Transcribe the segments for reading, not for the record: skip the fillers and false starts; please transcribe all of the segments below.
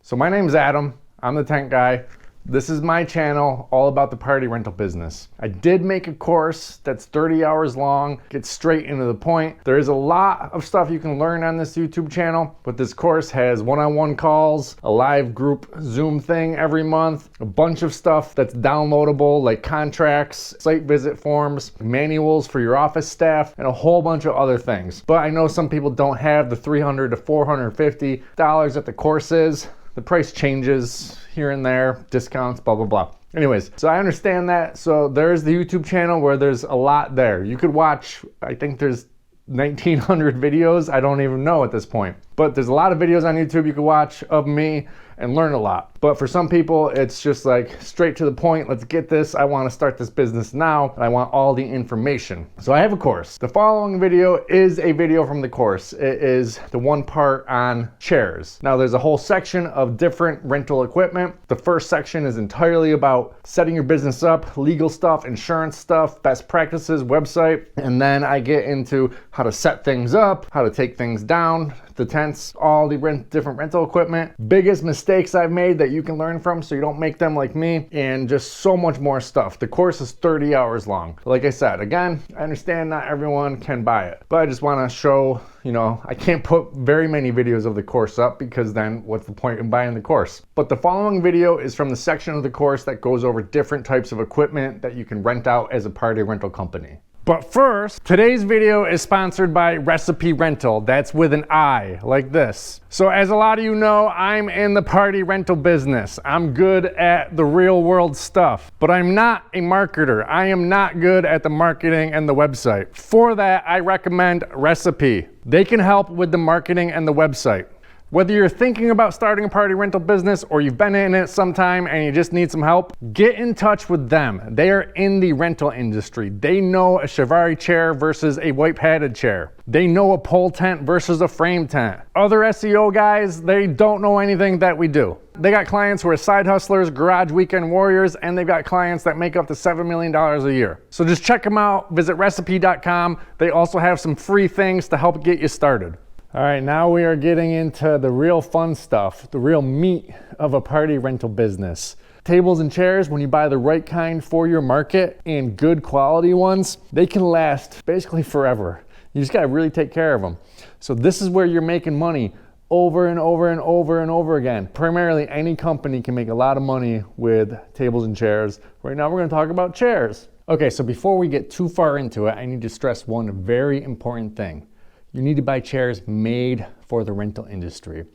So my name's Adam, I'm the tent guy. This is my channel, all about the party rental business. I did make a course that's 30 hours long, gets straight into the point. There is a lot of stuff you can learn on this YouTube channel, but this course has one-on-one calls, a live group Zoom thing every month, a bunch of stuff that's downloadable like contracts, site visit forms, manuals for your office staff, and a whole bunch of other things. But I know some people don't have the $300 to $450 that the course is. The price changes here and there, discounts, blah, blah, blah. Anyways, so I understand that. So there's the YouTube channel where there's a lot there. You could watch, I think there's 1,900 videos. I don't even know at this point. But there's a lot of videos on YouTube you can watch of me and learn a lot. But for some people, it's just like straight to the point. Let's get this. I want to start this business now. And I want all the information. So I have a course. The following video is a video from the course. It is the one part on chairs. Now there's a whole section of different rental equipment. The first section is entirely about setting your business up, legal stuff, insurance stuff, best practices, website. And then I get into how to set things up, how to take things down, the tents, all the different rental equipment, biggest mistakes I've made that you can learn from so you don't make them like me, and just so much more stuff. The course is 30 hours long. Like I said, again, I understand not everyone can buy it, but I just want to show, I can't put very many videos of the course up because then what's the point in buying the course? But the following video is from the section of the course that goes over different types of equipment that you can rent out as a party rental company. But first, today's video is sponsored by Recipe Rental. That's with an I, like this. So as a lot of you know, I'm in the party rental business. I'm good at the real world stuff, but I'm not a marketer. I am not good at the marketing and the website. For that, I recommend Recipe. They can help with the marketing and the website. Whether you're thinking about starting a party rental business or you've been in it sometime and you just need some help, get in touch with them. They are in the rental industry. They know a Chiavari chair versus a white padded chair. They know a pole tent versus a frame tent. Other SEO guys, they don't know anything that we do. They got clients who are side hustlers, garage weekend warriors, and they've got clients that make up to $7 million a year. So just check them out, visit recipe.com. They also have some free things to help get you started. All right, now we are getting into the real fun stuff, the real meat of a party rental business. Tables and chairs, when you buy the right kind for your market and good quality ones, they can last basically forever. You just gotta really take care of them. So this is where you're making money over and over and over and over again. Primarily, any company can make a lot of money with tables and chairs. Right now, we're gonna talk about chairs. Okay, so before we get too far into it, I need to stress one very important thing. You need to buy chairs made for the rental industry.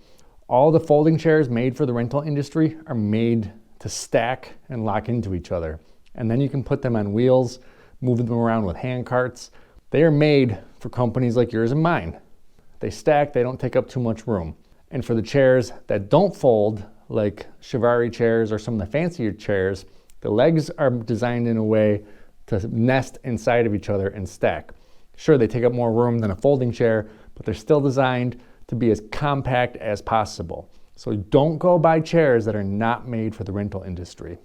All the folding chairs made for the rental industry are made to stack and lock into each other. And then you can put them on wheels, move them around with hand carts. They are made for companies like yours and mine. They stack, they don't take up too much room. And for the chairs that don't fold, like Chiavari chairs or some of the fancier chairs, the legs are designed in a way to nest inside of each other and stack. Sure, they take up more room than a folding chair, but they're still designed to be as compact as possible. So don't go buy chairs that are not made for the rental industry.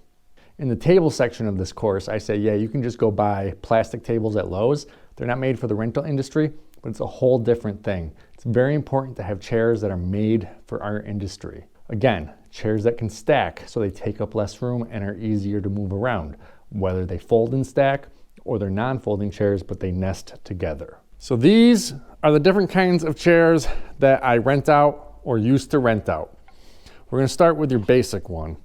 In the table section of this course, I say, yeah, you can just go buy plastic tables at Lowe's. They're not made for the rental industry, but it's a whole different thing. It's very important to have chairs that are made for our industry. Again, chairs that can stack so they take up less room and are easier to move around, whether they fold and stack or they're non-folding chairs, but they nest together. So these are the different kinds of chairs that I rent out or used to rent out. We're gonna start with your basic one.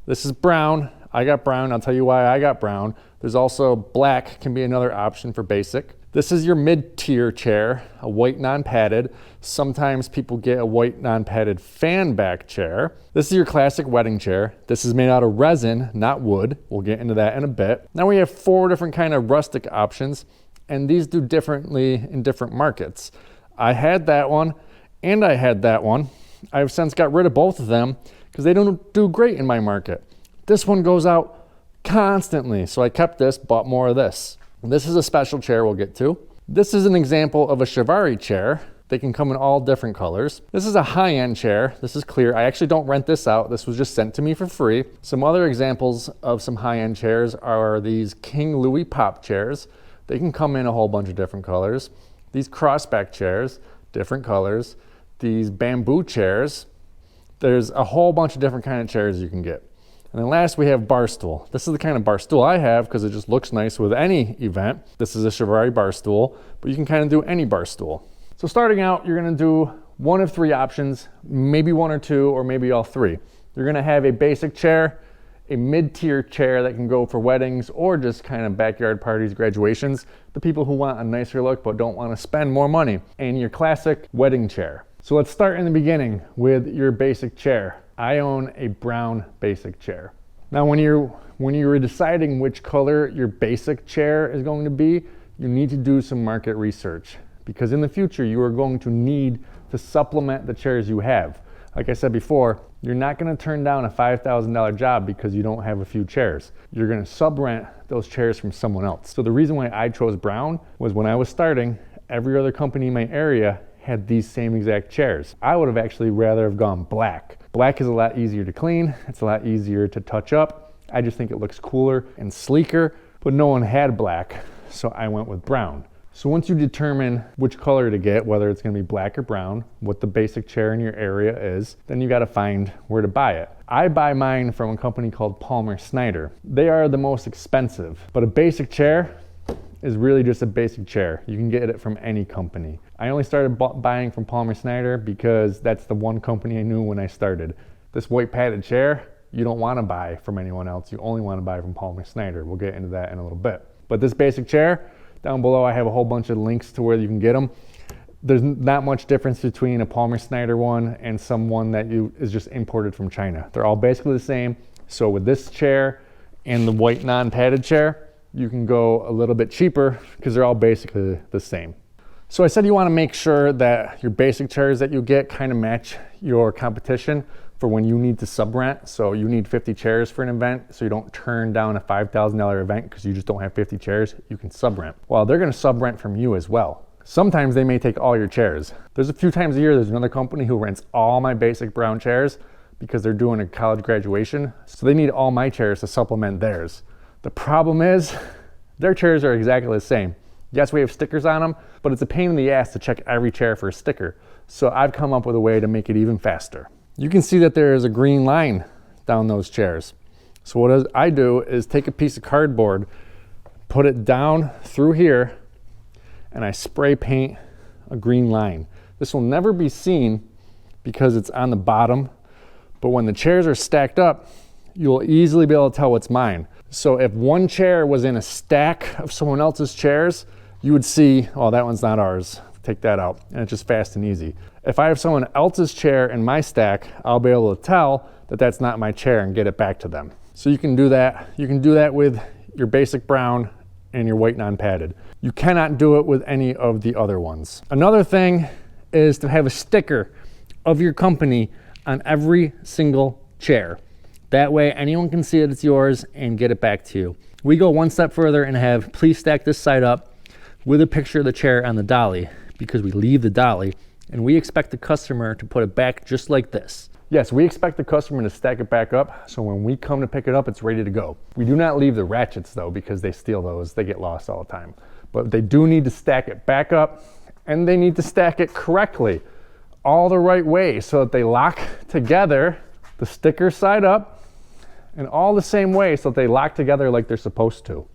This is brown. I got brown. I'll tell you why I got brown. There's also black can be another option for basic. This is your mid-tier chair, a white non-padded. Sometimes people get a white non-padded fan back chair. This is your classic wedding chair. This is made out of resin, not wood. We'll get into that in a bit. Now we have 4 different kind of rustic options, and these do differently in different markets. I had that one, and I had that one. I've since got rid of both of them because they don't do great in my market. This one goes out constantly, so I kept this, bought more of this. This is a special chair we'll get to. This is an example of a Chiavari chair. They can come in all different colors. This is a high-end chair. This is clear. I actually don't rent this out. This was just sent to me for free. Some other examples of some high-end chairs are these King Louis pop chairs. They can come in a whole bunch of different colors. These crossback chairs, different colors. These bamboo chairs. There's a whole bunch of different kind of chairs you can get. And then last we have bar stool. This is the kind of bar stool I have because it just looks nice with any event. This is a Chivalry bar stool, but you can kind of do any bar stool. So starting out, you're gonna do one of three options, maybe one or two, or maybe all three. You're gonna have a basic chair, a mid-tier chair that can go for weddings or just kind of backyard parties, graduations, the people who want a nicer look but don't want to spend more money, and your classic wedding chair. So let's start in the beginning with your basic chair. I own a brown basic chair. Now when you're deciding which color your basic chair is going to be, you need to do some market research, because in the future you are going to need to supplement the chairs you have. Like I said before, you're not going to turn down a $5,000 job because you don't have a few chairs. You're going to sub-rent those chairs from someone else. So the reason why I chose brown was when I was starting, every other company in my area had these same exact chairs. I would have actually rather have gone black. Black is a lot easier to clean. It's a lot easier to touch up. I just think it looks cooler and sleeker, but no one had black, so I went with brown. So once you determine which color to get, whether it's gonna be black or brown, what the basic chair in your area is, then you gotta find where to buy it. I buy mine from a company called Palmer Snyder. They are the most expensive, but a basic chair is really just a basic chair. You can get it from any company. I only started buying from Palmer Snyder because that's the one company I knew when I started. This white padded chair, you don't wanna buy from anyone else. You only wanna buy from Palmer Snyder. We'll get into that in a little bit. But this basic chair, down below I have a whole bunch of links to where you can get them. There's not much difference between a Palmer Snyder one and someone that is just imported from China. They're all basically the same. So with this chair and the white non-padded chair, you can go a little bit cheaper because they're all basically the same. So I said you want to make sure that your basic chairs that you get kind of match your competition for when you need to sub-rent. So you need 50 chairs for an event, so you don't turn down a $5,000 event because you just don't have 50 chairs. You can sub-rent. Well, they're going to sub-rent from you as well. Sometimes they may take all your chairs. There's a few times a year there's another company who rents all my basic brown chairs because they're doing a college graduation. So they need all my chairs to supplement theirs. The problem is their chairs are exactly the same. Yes, we have stickers on them, but it's a pain in the ass to check every chair for a sticker. So I've come up with a way to make it even faster. You can see that there is a green line down those chairs. So what I do is take a piece of cardboard, put it down through here, and I spray paint a green line. This will never be seen because it's on the bottom, but when the chairs are stacked up, you'll easily be able to tell what's mine. So if one chair was in a stack of someone else's chairs, you would see, oh, that one's not ours. Take that out, and it's just fast and easy. If I have someone else's chair in my stack, I'll be able to tell that that's not my chair and get it back to them. So you can do that. You can do that with your basic brown and your white non-padded. You cannot do it with any of the other ones. Another thing is to have a sticker of your company on every single chair. That way anyone can see that it's yours and get it back to you. We go one step further and have please stack this side up with a picture of the chair on the dolly, because we leave the dolly and we expect the customer to put it back just like this. Yes, we expect the customer to stack it back up, so when we come to pick it up, it's ready to go. We do not leave the ratchets though, because they steal those. They get lost all the time. But they do need to stack it back up, and they need to stack it correctly, all the right way, so that they lock together, the sticker side up, and all the same way, so that they lock together like they're supposed to.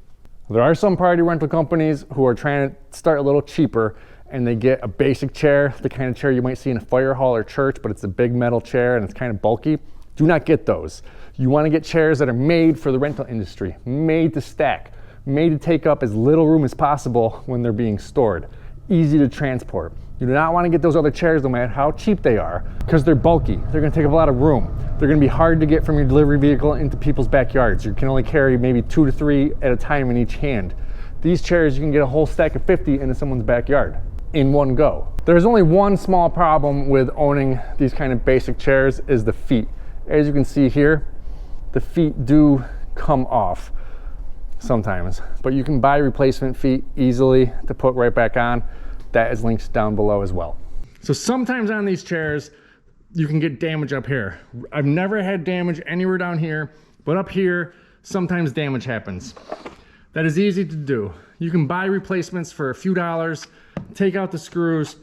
There are some party rental companies who are trying to start a little cheaper, and they get a basic chair, the kind of chair you might see in a fire hall or church, but it's a big metal chair and it's kind of bulky. Do not get those. You want to get chairs that are made for the rental industry, made to stack, made to take up as little room as possible when they're being stored, easy to transport. You do not want to get those other chairs, no matter how cheap they are, because they're bulky. They're going to take up a lot of room. They're going to be hard to get from your delivery vehicle into people's backyards. You can only carry maybe 2 to 3 at a time in each hand. These chairs, you can get a whole stack of 50 into someone's backyard in one go. There's only one small problem with owning these kind of basic chairs, is the feet. As you can see here, the feet do come off sometimes, but you can buy replacement feet easily to put right back on. That is linked down below as well. So sometimes on these chairs, you can get damage up here. I've never had damage anywhere down here, but up here, sometimes damage happens. That is easy to do. You can buy replacements for a few dollars, take out the screws,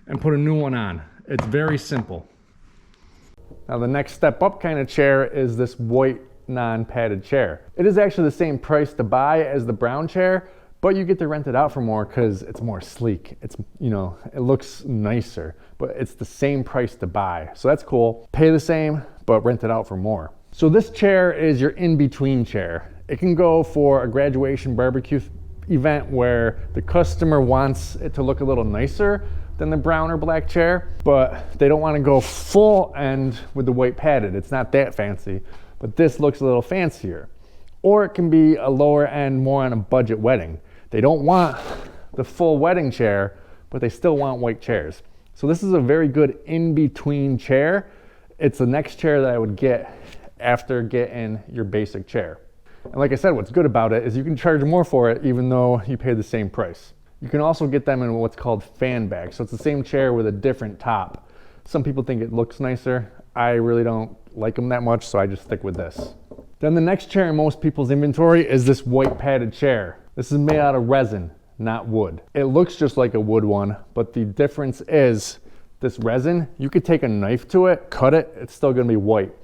and put a new one on. It's very simple. Now the next step up kind of chair is this white non-padded chair. It is actually the same price to buy as the brown chair, but you get to rent it out for more because it's more sleek. It's, you know, it looks nicer, but it's the same price to buy. So that's cool. Pay the same, but rent it out for more. So this chair is your in-between chair. It can go for a graduation barbecue event where the customer wants it to look a little nicer than the brown or black chair, but they don't want to go full end with the white padded. It's not that fancy, but this looks a little fancier. Or it can be a lower end, more on a budget wedding. They don't want the full wedding chair, but they still want white chairs. So this is a very good in-between chair. It's the next chair that I would get after getting your basic chair. And like I said, what's good about it is you can charge more for it even though you pay the same price. You can also get them in what's called fan bags. So it's the same chair with a different top. Some people think it looks nicer. I really don't like them that much, so I just stick with this. Then the next chair in most people's inventory is this white padded chair. This is made out of resin, not wood. It looks just like a wood one, but the difference is this resin, you could take a knife to it, cut it, it's still gonna be white.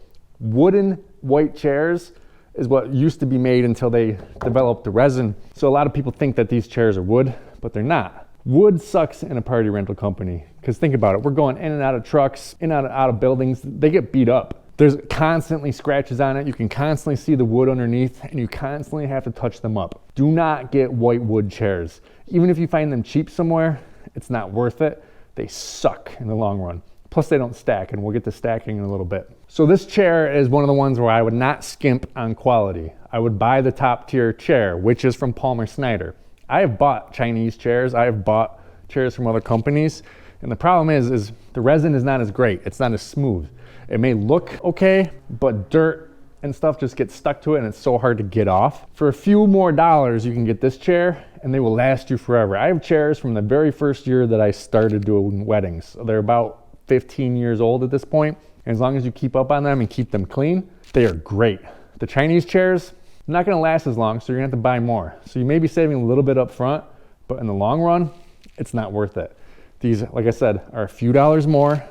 Wooden white chairs is what used to be made until they developed the resin. So a lot of people think that these chairs are wood, but they're not. Wood sucks in a party rental company, because think about it, we're going in and out of trucks, in and out of buildings, they get beat up. There's constantly scratches on it, you can constantly see the wood underneath, and you constantly have to touch them up. Do not get white wood chairs. Even if you find them cheap somewhere, it's not worth it. They suck in the long run. Plus they don't stack, and we'll get to stacking in a little bit. So this chair is one of the ones where I would not skimp on quality. I would buy the top tier chair, which is from Palmer Snyder. I have bought Chinese chairs, I have bought chairs from other companies, and the problem is the resin is not as great, it's not as smooth. It may look okay, but dirt and stuff just gets stuck to it and it's so hard to get off. For a few more dollars, you can get this chair and they will last you forever. I have chairs from the very first year that I started doing weddings. So they're about 15 years old at this point. And as long as you keep up on them and keep them clean, they are great. The Chinese chairs, not gonna last as long, so you're gonna have to buy more. So you may be saving a little bit up front, but in the long run, it's not worth it. These, like I said, are a few dollars more,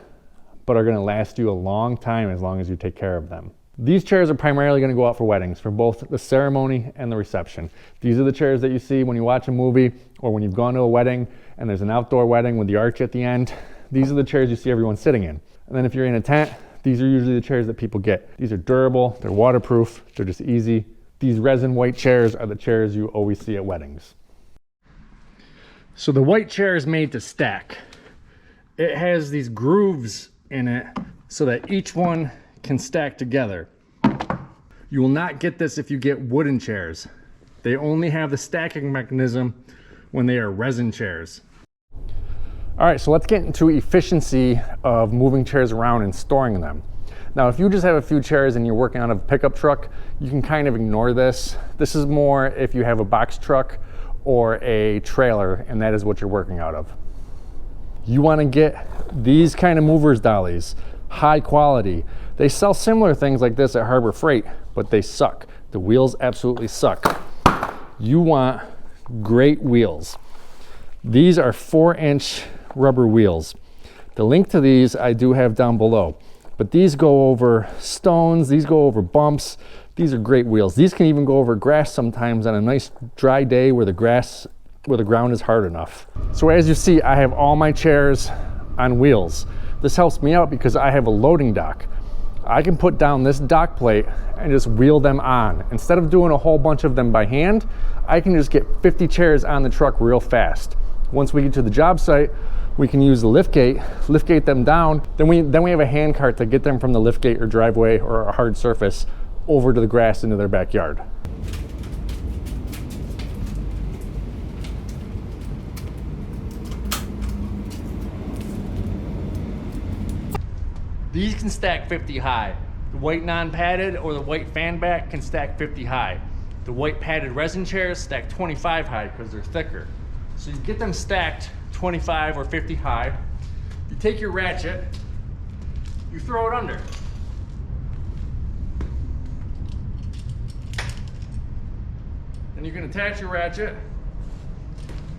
but are gonna last you a long time as long as you take care of them. These chairs are primarily gonna go out for weddings, for both the ceremony and the reception. These are the chairs that you see when you watch a movie or when you've gone to a wedding and there's an outdoor wedding with the arch at the end. These are the chairs you see everyone sitting in. And then if you're in a tent, these are usually the chairs that people get. These are durable, they're waterproof, they're just easy. These resin white chairs are the chairs you always see at weddings. So the white chair is made to stack. It has these grooves in it so that each one can stack together. You will not get this if you get wooden chairs. They only have the stacking mechanism when they are resin chairs. All right, so let's get into efficiency of moving chairs around and storing them. Now, if you just have a few chairs and you're working on a pickup truck, you can kind of ignore this. This is more if you have a box truck or a trailer and that is what you're working out of. You want to get these kind of movers dollies, high quality. They sell similar things like this at Harbor Freight, but they suck. The wheels absolutely suck. You want great wheels. These are 4-inch rubber wheels. The link to these I do have down below, but these go over stones, these go over bumps. These are great wheels. These can even go over grass sometimes on a nice dry day where the ground is hard enough. So as you see, I have all my chairs on wheels. This helps me out because I have a loading dock. I can put down this dock plate and just wheel them on. Instead of doing a whole bunch of them by hand, I can just get 50 chairs on the truck real fast. Once we get to the job site, we can use the lift gate them down. Then we have a hand cart to get them from the lift gate or driveway or a hard surface over to the grass into their backyard. These can stack 50 high. The white non-padded or the white fan back can stack 50 high. The white padded resin chairs stack 25 high because they're thicker. So you get them stacked 25 or 50 high. You take your ratchet, you throw it under. Then you can attach your ratchet.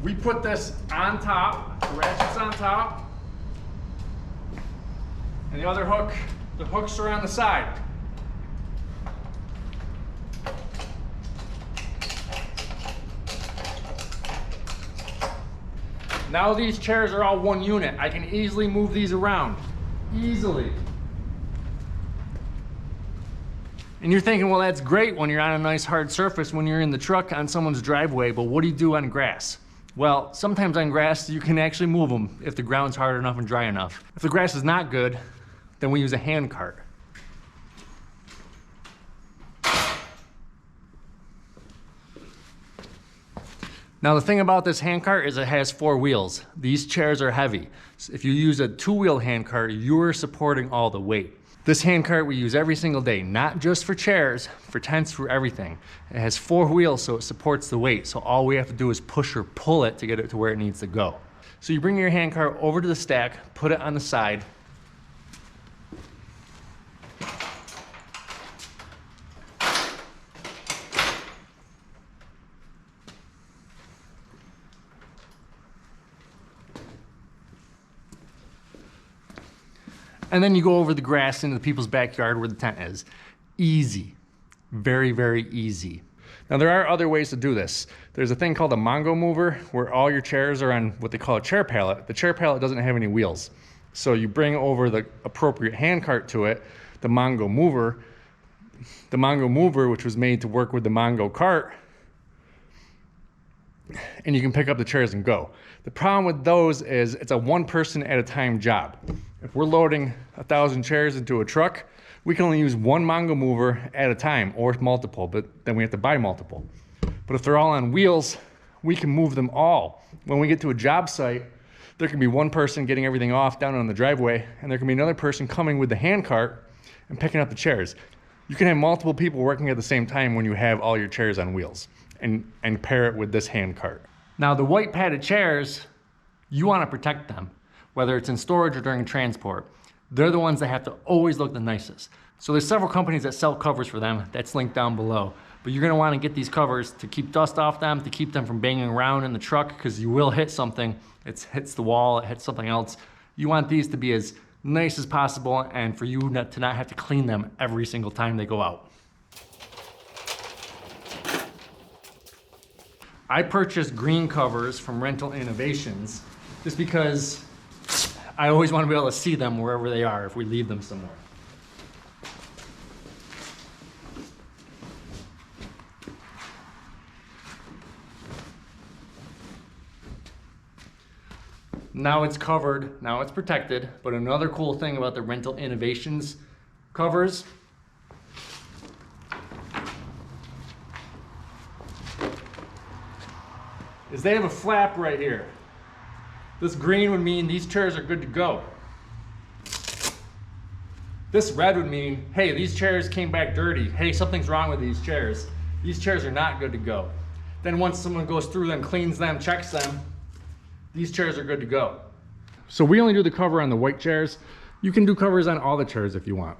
We put this on top, the ratchet's on top, and the other hook The hooks are on the side. Now these chairs are all one unit. I can easily move these around. Easily. And you're thinking, well, that's great when you're on a nice hard surface, when you're in the truck on someone's driveway, but what do you do on grass? Well, sometimes on grass, you can actually move them if the ground's hard enough and dry enough. If the grass is not good, then we use a hand cart. Now the thing about this hand cart is it has 4 wheels. These chairs are heavy. So if you use a 2-wheel hand cart, you're supporting all the weight. This hand cart we use every single day, not just for chairs, for tents, for everything. It has 4 wheels, so it supports the weight. So all we have to do is push or pull it to get it to where it needs to go. So you bring your hand cart over to the stack, put it on the side. And then you go over the grass into the people's backyard where the tent is. Easy. Very, very easy. Now there are other ways to do this. There's a thing called a Mongo mover where all your chairs are on what they call a chair pallet. The chair pallet doesn't have any wheels. So you bring over the appropriate hand cart to it, the Mongo mover, which was made to work with the Mongo cart, and you can pick up the chairs and go. The problem with those is it's a 1 person at a time job. If we're loading 1,000 chairs into a truck, we can only use 1 Mongo mover at a time, or multiple, but then we have to buy multiple. But if they're all on wheels, we can move them all. When we get to a job site, there can be 1 person getting everything off down on the driveway, and there can be another person coming with the hand cart and picking up the chairs. You can have multiple people working at the same time when you have all your chairs on wheels, and pair it with this hand cart. Now the white padded chairs, you want to protect them, whether it's in storage or during transport. They're the ones that have to always look the nicest. So there's several companies that sell covers for them. That's linked down below. But you're gonna wanna get these covers to keep dust off them, to keep them from banging around in the truck, because you will hit something. It hits the wall, it hits something else. You want these to be as nice as possible and for you to not have to clean them every single time they go out. I purchased green covers from Rental Innovations just because I always want to be able to see them wherever they are if we leave them somewhere. Now it's covered, now it's protected, but another cool thing about the Rental Innovations covers is they have a flap right here. This green would mean these chairs are good to go. This red would mean, hey, these chairs came back dirty. Hey, something's wrong with these chairs. These chairs are not good to go. Then once someone goes through them, cleans them, checks them, these chairs are good to go. So we only do the cover on the white chairs. You can do covers on all the chairs if you want.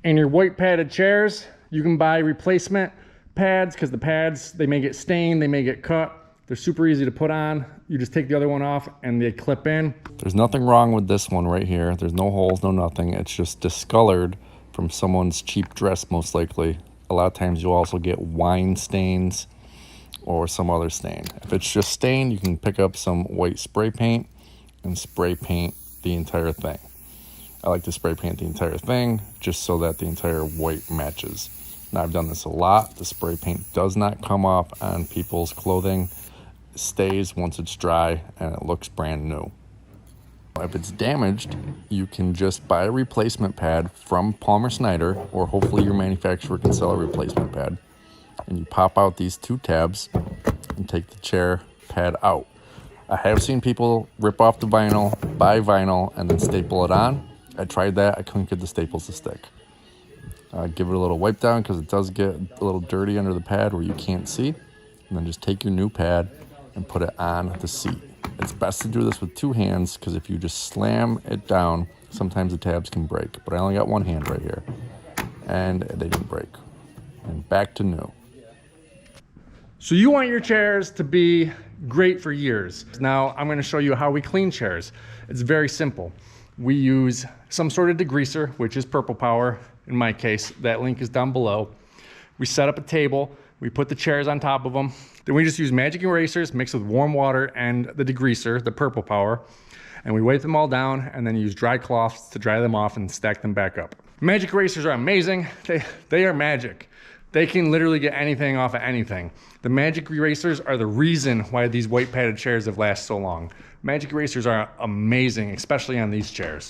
And your white padded chairs, you can buy replacement pads, because the pads, they may get stained, they may get cut. They're super easy to put on. You just take the other one off and they clip in. There's nothing wrong with this one right here. There's no holes, no nothing. It's just discolored from someone's cheap dress, most likely. A lot of times you'll also get wine stains or some other stain. If it's just stained, you can pick up some white spray paint and spray paint the entire thing. I like to spray paint the entire thing just so that the entire white matches. Now I've done this a lot. The spray paint does not come off on people's clothing. It stays once it's dry and it looks brand new. If it's damaged, you can just buy a replacement pad from Palmer Snyder, or hopefully your manufacturer can sell a replacement pad. And you pop out these 2 tabs and take the chair pad out. I have seen people rip off the vinyl, buy vinyl, and then staple it on. I tried that. I couldn't get the staples to stick. Give it a little wipe down because it does get a little dirty under the pad where you can't see. And then just take your new pad and put it on the seat. It's best to do this with 2 hands because if you just slam it down, sometimes the tabs can break. But I only got 1 hand right here. And they didn't break. And back to new. So you want your chairs to be great for years. Now I'm going to show you how we clean chairs. It's very simple. we use some sort of degreaser, which is Purple Power in my case. That link is down below. We set up a table, we put the chairs on top of them. Then we just use magic erasers mixed with warm water and the degreaser, the Purple Power, and we wipe them all down and then use dry cloths to dry them off and stack them back up. Magic erasers are amazing. They are magic. They can literally get anything off of anything. The magic erasers are the reason why these white padded chairs have lasted so long. Magic erasers are amazing, especially on these chairs.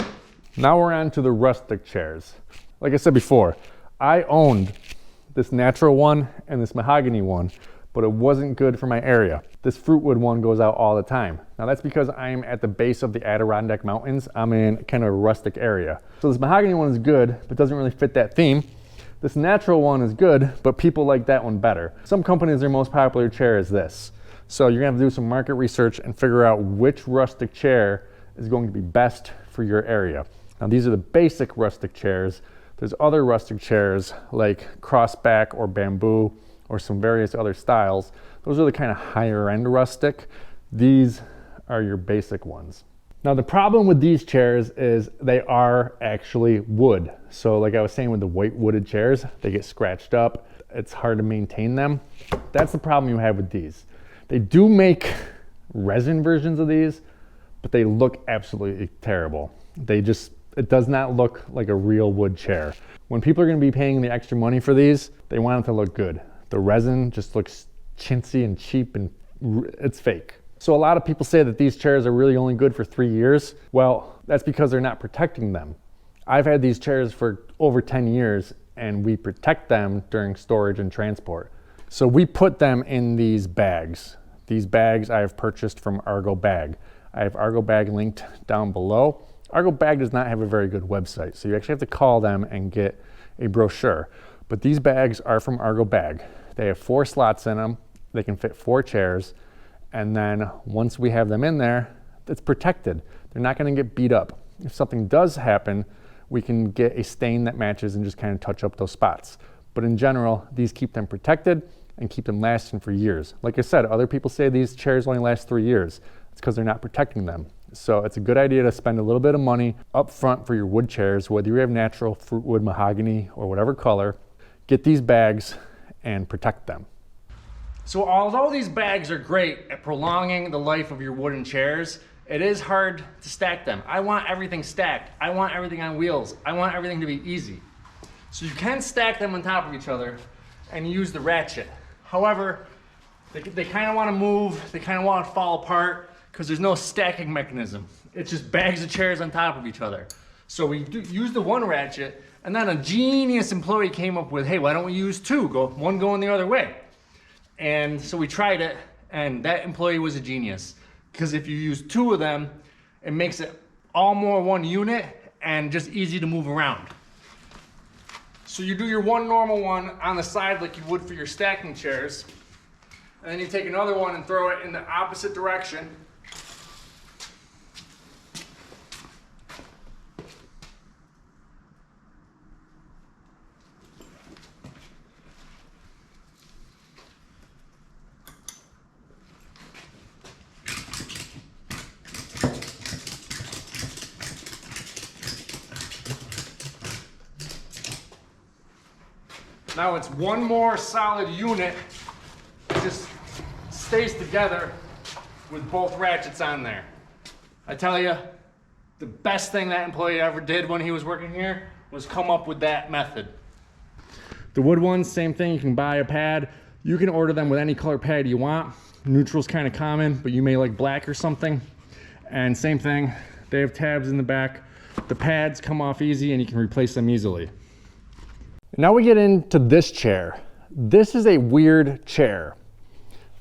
Now we're on to the rustic chairs. Like I said before, I owned this natural one and this mahogany one, but it wasn't good for my area. This fruitwood one goes out all the time. Now that's because I'm at the base of the Adirondack Mountains. I'm in kind of a rustic area. So this mahogany one is good, but doesn't really fit that theme. This natural one is good, but people like that one better. Some companies, their most popular chair is this. So you're gonna have to do some market research and figure out which rustic chair is going to be best for your area. Now these are the basic rustic chairs. There's other rustic chairs like crossback or bamboo or some various other styles. Those are the kind of higher end rustic. These are your basic ones. Now the problem with these chairs is they are actually wood. So like I was saying with the white wooded chairs, they get scratched up. It's hard to maintain them. That's the problem you have with these. They do make resin versions of these, but they look absolutely terrible. It does not look like a real wood chair. When people are gonna be paying the extra money for these, they want it to look good. The resin just looks chintzy and cheap and it's fake. So a lot of people say that these chairs are really only good for 3 years. Well, that's because they're not protecting them. I've had these chairs for over 10 years and we protect them during storage and transport. So we put them in these bags. These bags I have purchased from Argo Bag. I have Argo Bag linked down below. Argo Bag does not have a very good website, so you actually have to call them and get a brochure. But these bags are from Argo Bag. They have 4 slots in them. They can fit 4 chairs. And then once we have them in there, it's protected. They're not gonna get beat up. If something does happen, we can get a stain that matches and just kind of touch up those spots. But in general, these keep them protected and keep them lasting for years. Like I said, other people say these chairs only last 3 years. It's because they're not protecting them. So it's a good idea to spend a little bit of money up front for your wood chairs, whether you have natural, fruitwood, mahogany, or whatever color. Get these bags and protect them. So although these bags are great at prolonging the life of your wooden chairs, it is hard to stack them. I want everything stacked. I want everything on wheels. I want everything to be easy. So you can stack them on top of each other and use the ratchet. However, they kind of want to move, they kind of want to fall apart because there's no stacking mechanism. It's just bags of chairs on top of each other. So we use the one ratchet, and then a genius employee came up with, hey, why don't we use 2? One going the other way. And so we tried it, and that employee was a genius. Because if you use 2 of them, it makes it all more one unit and just easy to move around. So you do your one normal one on the side like you would for your stacking chairs. And then you take another one and throw it in the opposite direction. Now it's one more solid unit. It just stays together with both ratchets on there. I tell you, the best thing that employee ever did when he was working here was come up with that method. The wood ones, same thing. You can buy a pad. You can order them with any color pad you want. Neutral's kind of common, but you may like black or something. And same thing, they have tabs in the back. The pads come off easy and you can replace them easily. Now we get into this chair. This is a weird chair.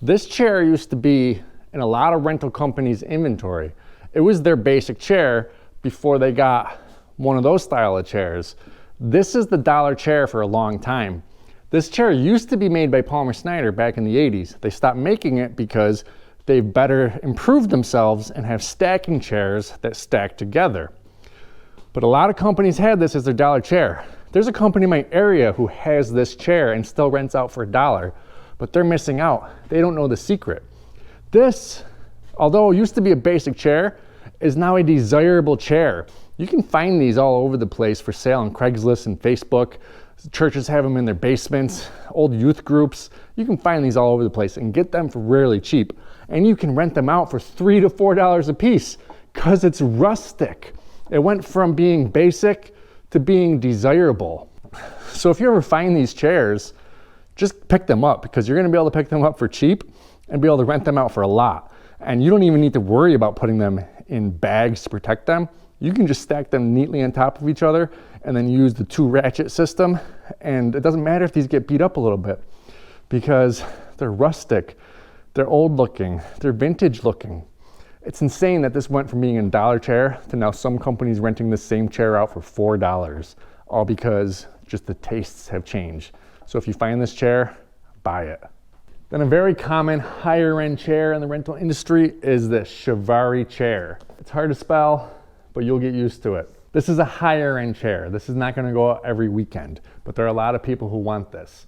This chair used to be in a lot of rental companies' inventory. It was their basic chair before they got one of those style of chairs. This is the dollar chair for a long time. This chair used to be made by Palmer Snyder back in the 80s. They stopped making it because they better improved themselves and have stacking chairs that stack together. But a lot of companies had this as their dollar chair. There's a company in my area who has this chair and still rents out for $1, but they're missing out. They don't know the secret. This, although it used to be a basic chair, is now a desirable chair. You can find these all over the place for sale on Craigslist and Facebook. Churches have them in their basements, old youth groups. You can find these all over the place and get them for really cheap. And you can rent them out for $3 to $4 a piece because it's rustic. It went from being basic to being desirable. So if you ever find these chairs, just pick them up because you're gonna be able to pick them up for cheap and be able to rent them out for a lot. And you don't even need to worry about putting them in bags to protect them. You can just stack them neatly on top of each other and then use the 2 ratchet system. And it doesn't matter if these get beat up a little bit because they're rustic, they're old looking, they're vintage looking. It's insane that this went from being a $1 chair to now some companies renting the same chair out for $4, all because just the tastes have changed. So if you find this chair, buy it. Then a very common higher end chair in the rental industry is the Chiavari chair. It's hard to spell, but you'll get used to it. This is a higher end chair. This is not gonna go out every weekend, but there are a lot of people who want this.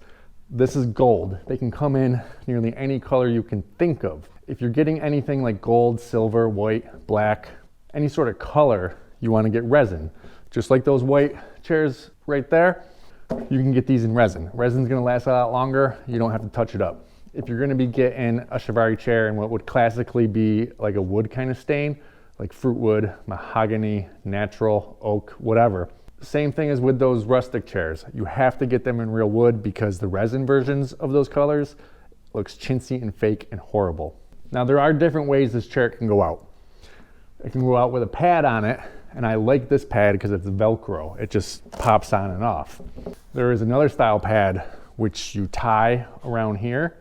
This is gold. They can come in nearly any color you can think of. If you're getting anything like gold, silver, white, black, any sort of color, you wanna get resin. Just like those white chairs right there, you can get these in resin. Resin's gonna last a lot longer. You don't have to touch it up. If you're gonna be getting a Chiavari chair in what would classically be like a wood kind of stain, like fruit wood, mahogany, natural, oak, whatever. Same thing as with those rustic chairs. You have to get them in real wood because the resin versions of those colors looks chintzy and fake and horrible. Now there are different ways this chair can go out. It can go out with a pad on it, and I like this pad because it's Velcro. It just pops on and off. There is another style pad which you tie around here.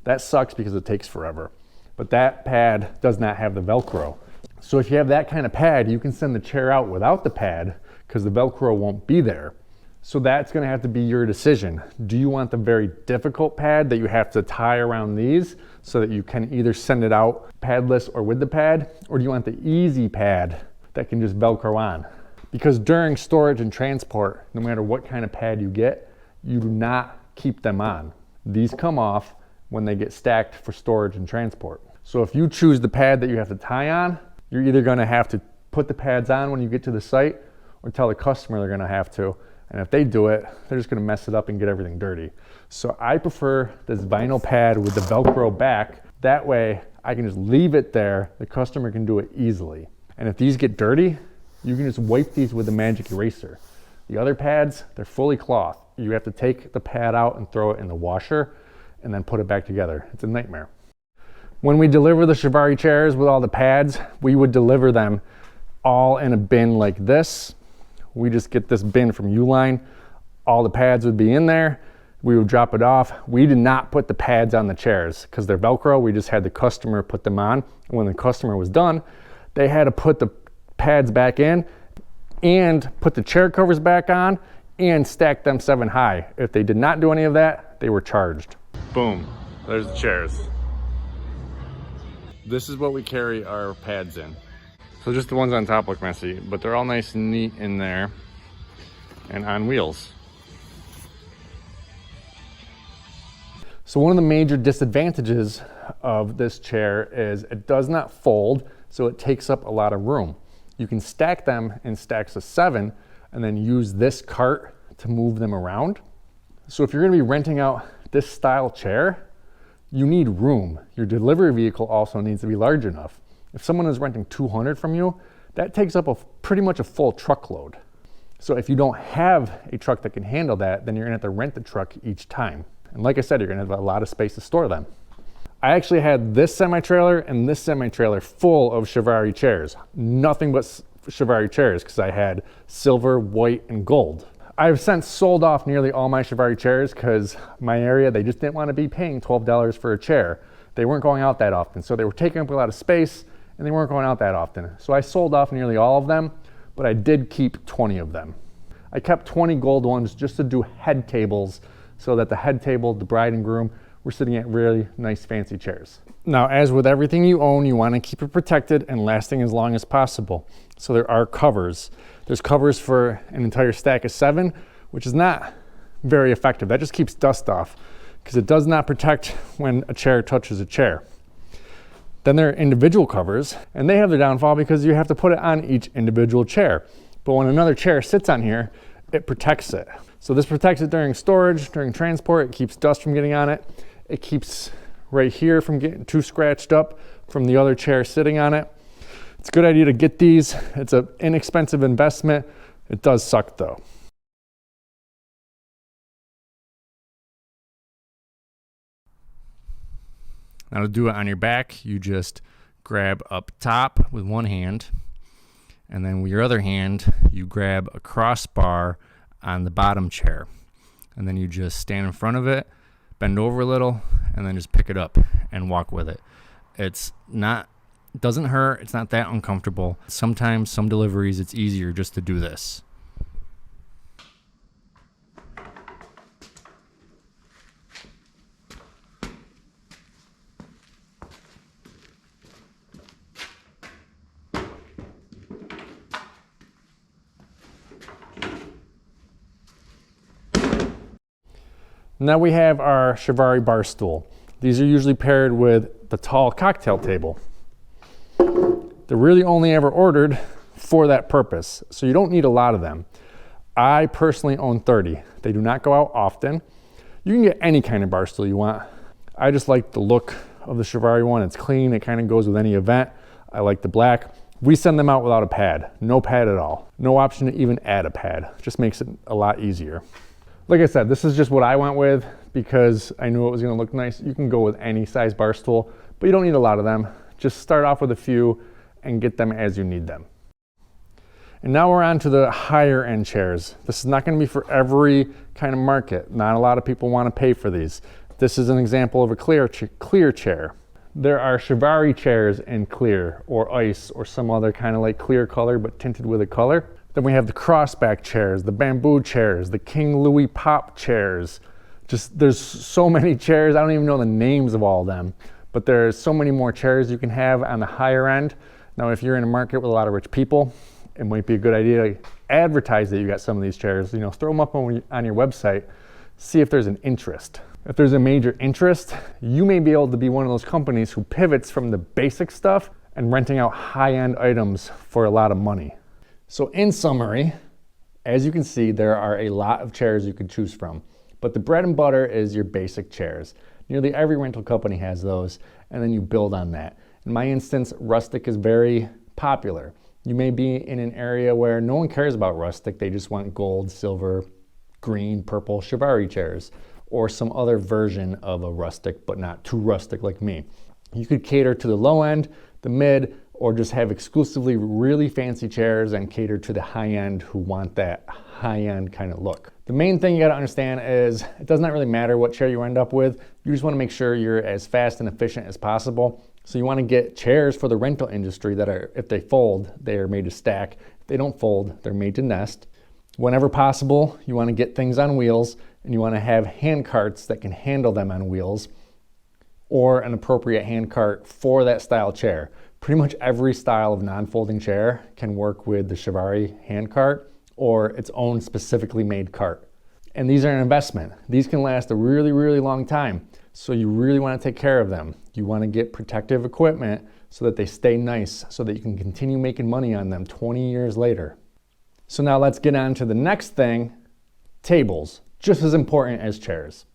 That sucks because it takes forever. But that pad does not have the Velcro. So if you have that kind of pad, you can send the chair out without the pad because the Velcro won't be there. So that's gonna have to be your decision. Do you want the very difficult pad that you have to tie around these so that you can either send it out padless or with the pad, or do you want the easy pad that can just Velcro on? Because during storage and transport, no matter what kind of pad you get, you do not keep them on. These come off when they get stacked for storage and transport. So if you choose the pad that you have to tie on, you're either gonna have to put the pads on when you get to the site or tell the customer they're gonna have to. And if they do it, they're just gonna mess it up and get everything dirty. So I prefer this vinyl pad with the Velcro back. That way I can just leave it there. The customer can do it easily. And if these get dirty, you can just wipe these with a magic eraser. The other pads, they're fully cloth. You have to take the pad out and throw it in the washer and then put it back together. It's a nightmare. When we deliver the Chiavari chairs with all the pads, we would deliver them all in a bin like this. We just get this bin from Uline. All the pads would be in there. We would drop it off. We did not put the pads on the chairs because they're Velcro. We just had the customer put them on. And when the customer was done, they had to put the pads back in and put the chair covers back on and stack them 7 high. If they did not do any of that, they were charged. Boom, there's the chairs. This is what we carry our pads in. So just the ones on top look messy, but they're all nice and neat in there and on wheels. So one of the major disadvantages of this chair is it does not fold, so it takes up a lot of room. You can stack them in stacks of 7 and then use this cart to move them around. So if you're gonna be renting out this style chair, you need room. Your delivery vehicle also needs to be large enough. If someone is renting 200 from you, that takes up pretty much a full truckload. So if you don't have a truck that can handle that, then you're gonna have to rent the truck each time. And like I said, you're gonna have a lot of space to store them. I actually had this semi-trailer and this semi-trailer full of Chiavari chairs. Nothing but Chiavari chairs because I had silver, white, and gold. I've since sold off nearly all my Chiavari chairs because my area, they just didn't want to be paying $12 for a chair. They weren't going out that often, so they were taking up a lot of space and they weren't going out that often. So I sold off nearly all of them, but I did keep 20 of them. I kept 20 gold ones just to do head tables so that the head table, the bride and groom, were sitting at really nice fancy chairs. Now, as with everything you own, you want to keep it protected and lasting as long as possible. So there are covers. There's covers for an entire stack of 7, which is not very effective. That just keeps dust off because it does not protect when a chair touches a chair. Then there are individual covers, and they have their downfall because you have to put it on each individual chair. But when another chair sits on here, it protects it. So this protects it during storage, during transport. It keeps dust from getting on it. It keeps right here from getting too scratched up from the other chair sitting on it. It's a good idea to get these. It's an inexpensive investment. It does suck though. Now to do it on your back, you just grab up top with one hand, and then with your other hand, you grab a crossbar on the bottom chair. And then you just stand in front of it, bend over a little, and then just pick it up and walk with it. It doesn't hurt, it's not that uncomfortable. Sometimes, some deliveries, it's easier just to do this. Now we have our Chiavari bar stool. These are usually paired with the tall cocktail table. They're really only ever ordered for that purpose, so you don't need a lot of them. I personally own 30. They do not go out often. You can get any kind of bar stool you want. I just like the look of the Chiavari one. It's clean, it kind of goes with any event. I like the black. We send them out without a pad, no pad at all. No option to even add a pad, just makes it a lot easier. Like I said, this is just what I went with because I knew it was gonna look nice. You can go with any size bar stool, but you don't need a lot of them. Just start off with a few and get them as you need them. And now we're on to the higher end chairs. This is not gonna be for every kind of market. Not a lot of people wanna pay for these. This is an example of a clear chair. There are Chiavari chairs in clear or ice or some other kind of like clear color but tinted with a color. Then we have the crossback chairs, the bamboo chairs, the King Louis pop chairs. There's so many chairs, I don't even know the names of all of them, but there's so many more chairs you can have on the higher end. Now, if you're in a market with a lot of rich people, it might be a good idea to advertise that you got some of these chairs. You know, throw them up on your website, see if there's an interest. If there's a major interest, you may be able to be one of those companies who pivots from the basic stuff and renting out high-end items for a lot of money. So in summary, as you can see, there are a lot of chairs you can choose from, but the bread and butter is your basic chairs. Nearly every rental company has those, and then you build on that. In my instance, rustic is very popular. You may be in an area where no one cares about rustic, they just want gold, silver, green, purple Chiavari chairs, or some other version of a rustic, but not too rustic like me. You could cater to the low end, the mid, or just have exclusively really fancy chairs and cater to the high end who want that high end kind of look. The main thing you gotta understand is it does not really matter what chair you end up with. You just wanna make sure you're as fast and efficient as possible. So you wanna get chairs for the rental industry that are, if they fold, they are made to stack. If they don't fold, they're made to nest. Whenever possible, you wanna get things on wheels and you wanna have hand carts that can handle them on wheels or an appropriate hand cart for that style chair. Pretty much every style of non-folding chair can work with the Chiavari hand cart or its own specifically made cart. And these are an investment. These can last a really, really long time. So you really want to take care of them. You want to get protective equipment so that they stay nice, so that you can continue making money on them 20 years later. So now let's get on to the next thing, tables, just as important as chairs.